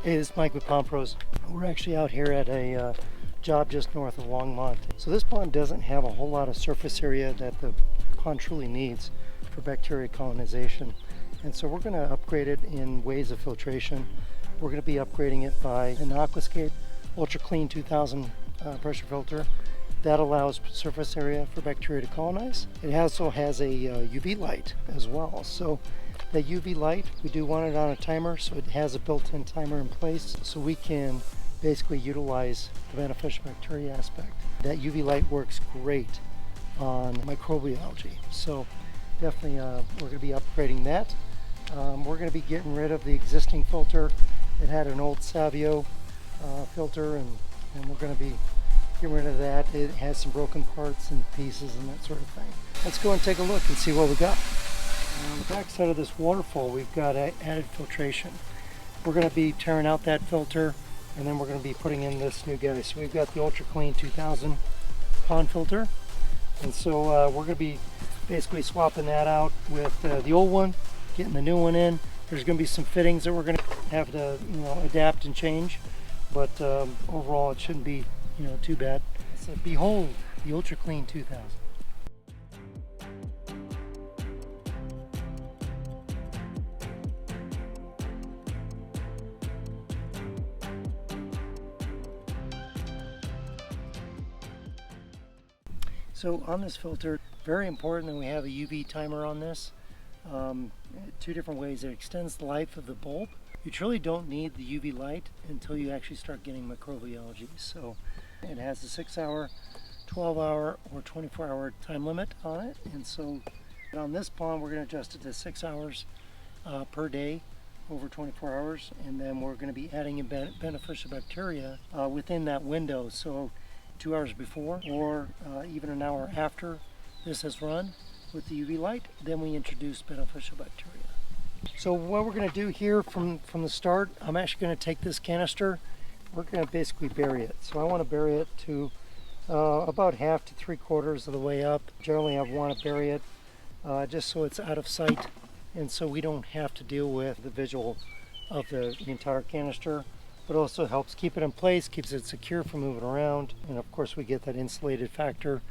Hey, this is Mike with Pond Pros. We're actually out here at a job just north of Longmont. So this pond doesn't have a whole lot of surface area that the pond truly needs for bacteria colonization. And so we're going to upgrade it in ways of filtration. We're going to be upgrading it by an Aquascape Ultra Clean 2000 pressure filter. That allows surface area for bacteria to colonize. It also has a UV light as well. So the UV light, we do want it on a timer, so it has a built-in timer in place, so we can basically utilize the beneficial bacteria aspect. That UV light works great on microbial algae, so definitely we're going to be upgrading that. We're going to be getting rid of the existing filter. It had an old Savio filter, and we're going to be getting rid of that. It has some broken parts and pieces and that sort of thing. Let's go and take a look and see what we got. On the back side of this waterfall, we've got added filtration. We're going to be tearing out that filter, and then we're going to be putting in this new guy. So we've got the Ultra Clean 2000 pond filter, and so we're going to be basically swapping that out with the old one, getting the new one in. There's going to be some fittings that we're going to have to adapt and change, but overall it shouldn't be too bad. So behold the Ultra Clean 2000. So on this filter, very important that we have a UV timer on this. Two different ways. It extends the life of the bulb. You truly don't need the UV light until you actually start getting microbial algae. So it has a 6-hour, 12-hour, or 24-hour time limit on it. And so on this pond, we're going to adjust it to 6 hours per day over 24 hours. And then we're going to be adding in beneficial bacteria within that window. So 2 hours before or even an hour after this has run with the UV light, then we introduce beneficial bacteria. So what we're going to do here from the start, I'm actually going to take this canister, we're going to basically bury it. So I want to bury it to about half to 3/4 of the way up. Generally I want to bury it just so it's out of sight, and so we don't have to deal with the visual of the entire canister. But also helps keep it in place, keeps it secure from moving around, and of course we get that insulated factor.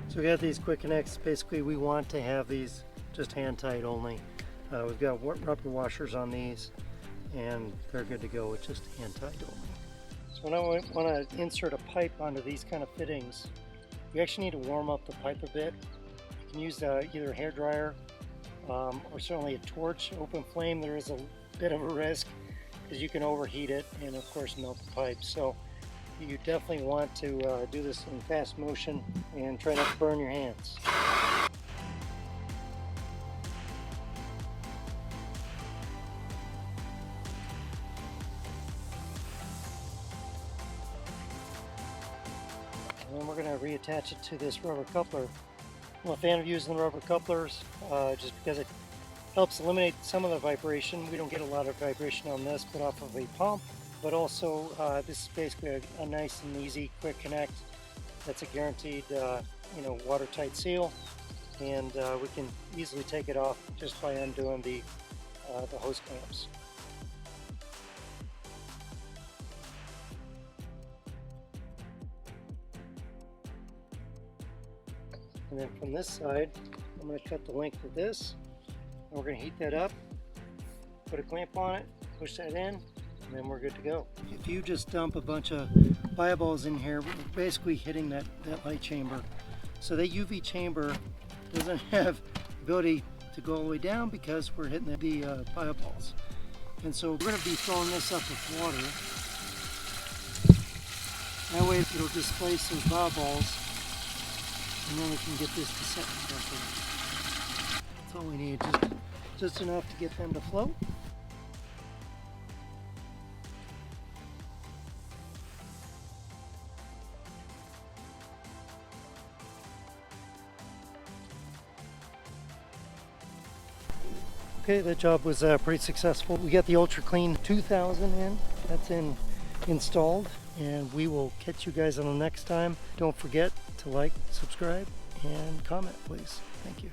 So we got these quick connects. Basically we want to have these just hand tight only. We've got rubber washers on these, and they're good to go with just hand tight only. So when I want to insert a pipe onto these kind of fittings, you actually need to warm up the pipe a bit. You can use either a hair dryer or certainly a torch. Open flame, there is a bit of a risk because you can overheat it and of course melt the pipe. So you definitely want to do this in fast motion and try not to burn your hands. And then we're going to reattach it to this rubber coupler. I'm a fan of using the rubber couplers just because it helps eliminate some of the vibration. We don't get a lot of vibration on this, but off of a pump. But also this is basically a nice and easy quick connect. That's a guaranteed watertight seal, and we can easily take it off just by undoing the hose clamps. And then from this side, I'm going to cut the length of this, and we're going to heat that up, put a clamp on it, push that in, and then we're good to go. If you just dump a bunch of bioballs in here, we're basically hitting that light chamber. So that UV chamber doesn't have the ability to go all the way down because we're hitting the bioballs. And so we're going to be filling this up with water. That way it'll displace those bioballs, and then we can get this to set properly. That's all we need, just enough to get them to float. Okay, that job was pretty successful. We got the Ultra Clean 2000 in. That's in installed, and we will catch you guys on the next time. Don't forget to like, subscribe, and comment, please. Thank you.